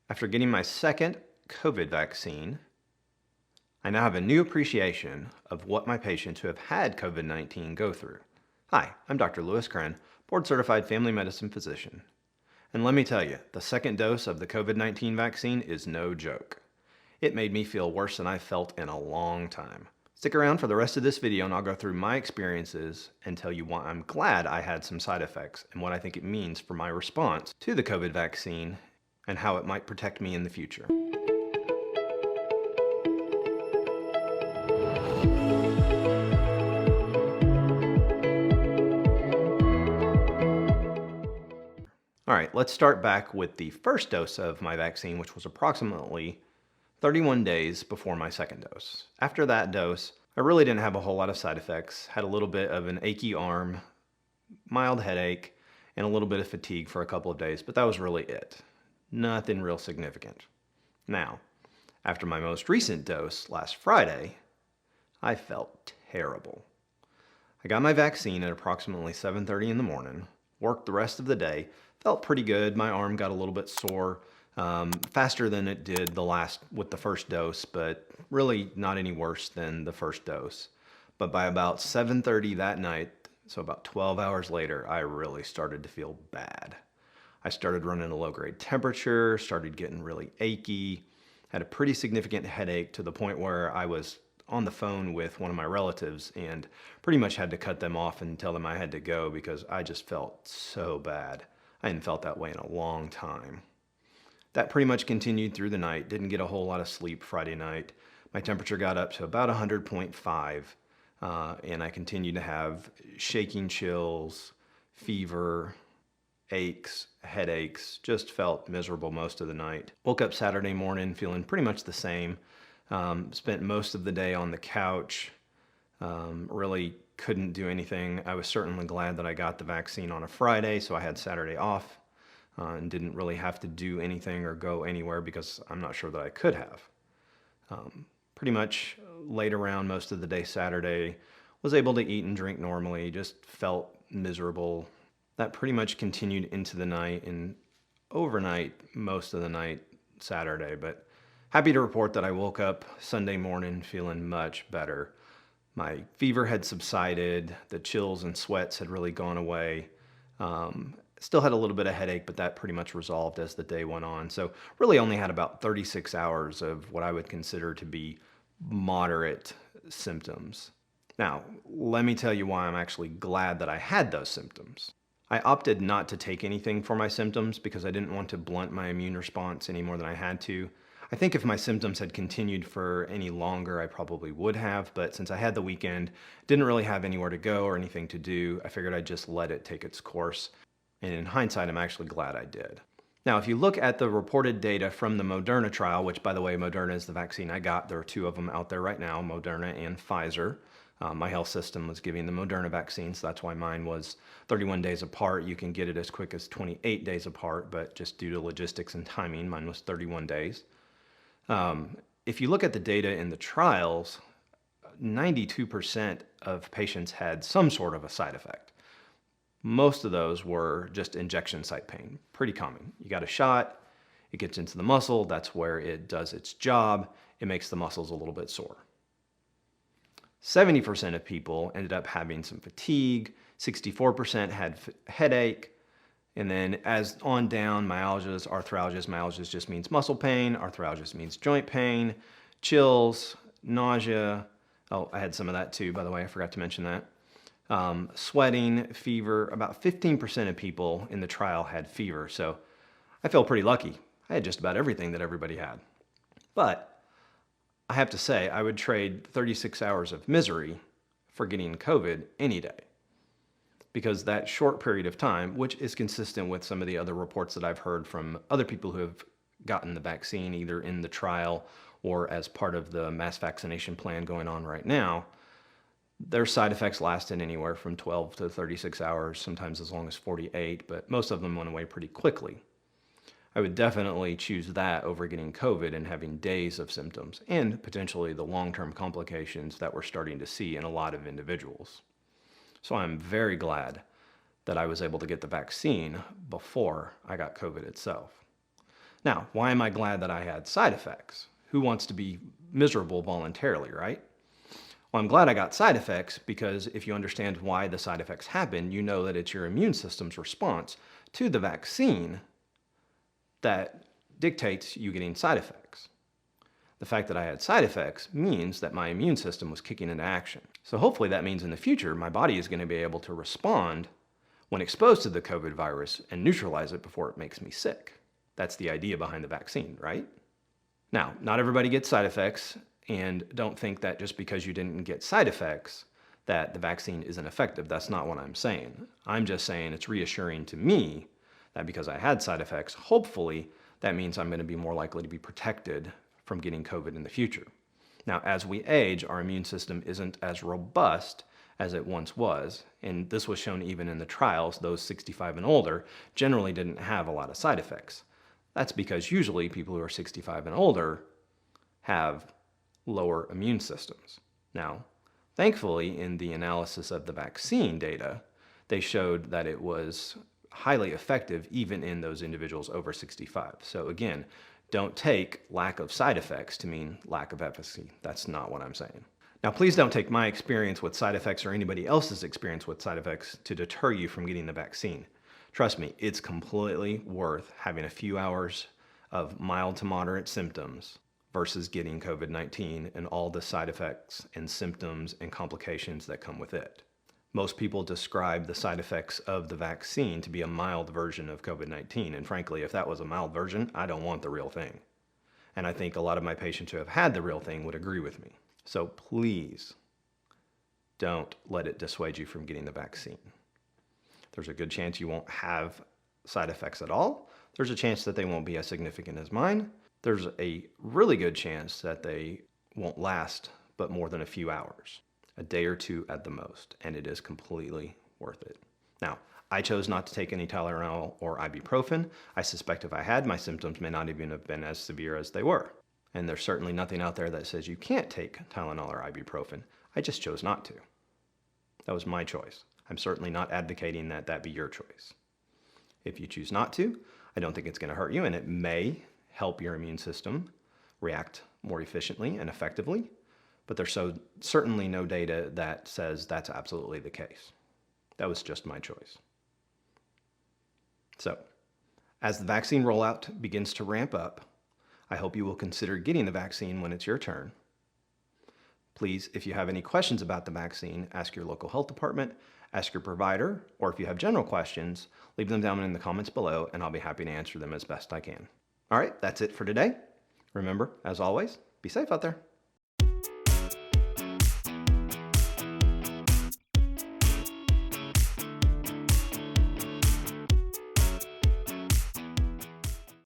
After getting my second COVID vaccine, I now have a new appreciation of what my patients who have had COVID-19 go through. Hi, I'm Dr. Lewis Kren, board-certified family medicine physician. And let me tell you, the second dose of the COVID-19 vaccine is no joke. It made me feel worse than I've felt in a long time. Stick around for the rest of this video and I'll go through my experiences and tell you why I'm glad I had some side effects and what I think it means for my response to the COVID vaccine and how it might protect me in the future. All right, let's start back with the first dose of my vaccine, which was approximately 31 days before my second dose. After that dose, I really didn't have a whole lot of side effects. Had a little bit of an achy arm, mild headache, and a little bit of fatigue for a couple of days, but that was really it. Nothing real significant. Now, after my most recent dose last Friday, I felt terrible. I got my vaccine at approximately 7:30 in the morning, worked the rest of the day, felt pretty good. My arm got a little bit sore, faster than it did with the first dose, but really not any worse than the first dose. But by about 7:30 that night, so about 12 hours later, I really started to feel bad. I started running a low-grade temperature, started getting really achy, had a pretty significant headache to the point where I was on the phone with one of my relatives and pretty much had to cut them off and tell them I had to go because I just felt so bad. I hadn't felt that way in a long time. That pretty much continued through the night. Didn't get a whole lot of sleep Friday night. My temperature got up to about 100.5, and I continued to have shaking chills, fever, aches, headaches, just felt miserable most of the night. Woke up Saturday morning feeling pretty much the same. Spent most of the day on the couch, really couldn't do anything. I was certainly glad that I got the vaccine on a Friday, so I had Saturday off and didn't really have to do anything or go anywhere because I'm not sure that I could have. Pretty much laid around most of the day Saturday, was able to eat and drink normally, just felt miserable. That pretty much continued into the night and overnight most of the night Saturday, but happy to report that I woke up Sunday morning feeling much better. My fever had subsided, the chills and sweats had really gone away. Still had a little bit of headache, but that pretty much resolved as the day went on. So really only had about 36 hours of what I would consider to be moderate symptoms. Now, let me tell you why I'm actually glad that I had those symptoms. I opted not to take anything for my symptoms because I didn't want to blunt my immune response any more than I had to. I think if my symptoms had continued for any longer, I probably would have, but since I had the weekend, didn't really have anywhere to go or anything to do, I figured I'd just let it take its course. And in hindsight, I'm actually glad I did. Now, if you look at the reported data from the Moderna trial, which by the way, Moderna is the vaccine I got. There are two of them out there right now, Moderna and Pfizer. My health system was giving the Moderna vaccine, so that's why mine was 31 days apart. You can get it as quick as 28 days apart, but just due to logistics and timing, mine was 31 days. If you look at the data in the trials, 92% of patients had some sort of a side effect. Most of those were just injection site pain, pretty common. You got a shot, it gets into the muscle, that's where it does its job, it makes the muscles a little bit sore. 70% of people ended up having some fatigue, 64% had headache, and then as on down, myalgias, arthralgias. Myalgias just means muscle pain, arthralgias means joint pain, chills, nausea. Oh, I had some of that too, by the way, I forgot to mention that. Sweating, fever. About 15% of people in the trial had fever, so I feel pretty lucky. I had just about everything that everybody had. But I have to say, I would trade 36 hours of misery for getting COVID any day. Because that short period of time, which is consistent with some of the other reports that I've heard from other people who have gotten the vaccine, either in the trial or as part of the mass vaccination plan going on right now, their side effects lasted anywhere from 12 to 36 hours, sometimes as long as 48, but most of them went away pretty quickly. I would definitely choose that over getting COVID and having days of symptoms and potentially the long-term complications that we're starting to see in a lot of individuals. So I'm very glad that I was able to get the vaccine before I got COVID itself. Now, why am I glad that I had side effects? Who wants to be miserable voluntarily, right? Well, I'm glad I got side effects because if you understand why the side effects happen, you know that it's your immune system's response to the vaccine that dictates you getting side effects. The fact that I had side effects means that my immune system was kicking into action. So hopefully that means in the future, my body is going to be able to respond when exposed to the COVID virus and neutralize it before it makes me sick. That's the idea behind the vaccine, right? Now, not everybody gets side effects, and don't think that just because you didn't get side effects that the vaccine isn't effective. That's not what I'm saying. I'm just saying it's reassuring to me that because I had side effects, hopefully that means I'm going to be more likely to be protected from getting COVID in the future. Now, as we age, our immune system isn't as robust as it once was, and this was shown even in the trials. Those 65 and older generally didn't have a lot of side effects. That's because usually people who are 65 and older have lower immune systems. Now, thankfully, in the analysis of the vaccine data, they showed that it was highly effective even in those individuals over 65. So again, don't take lack of side effects to mean lack of efficacy. That's not what I'm saying. Now, please don't take my experience with side effects or anybody else's experience with side effects to deter you from getting the vaccine. Trust me, it's completely worth having a few hours of mild to moderate symptoms versus getting COVID-19 and all the side effects and symptoms and complications that come with it. Most people describe the side effects of the vaccine to be a mild version of COVID-19, and frankly, if that was a mild version, I don't want the real thing. And I think a lot of my patients who have had the real thing would agree with me. So please don't let it dissuade you from getting the vaccine. There's a good chance you won't have side effects at all. There's a chance that they won't be as significant as mine. There's a really good chance that they won't last but more than a few hours, a day or two at the most, and it is completely worth it. Now, I chose not to take any Tylenol or ibuprofen. I suspect if I had, my symptoms may not even have been as severe as they were. And there's certainly nothing out there that says you can't take Tylenol or ibuprofen. I just chose not to. That was my choice. I'm certainly not advocating that that be your choice. If you choose not to, I don't think it's going to hurt you, and it may help your immune system react more efficiently and effectively, but there's certainly no data that says that's absolutely the case. That was just my choice. So, as the vaccine rollout begins to ramp up, I hope you will consider getting the vaccine when it's your turn. Please, if you have any questions about the vaccine, ask your local health department, ask your provider, or if you have general questions, leave them down in the comments below and I'll be happy to answer them as best I can. All right, that's it for today. Remember, as always, be safe out there.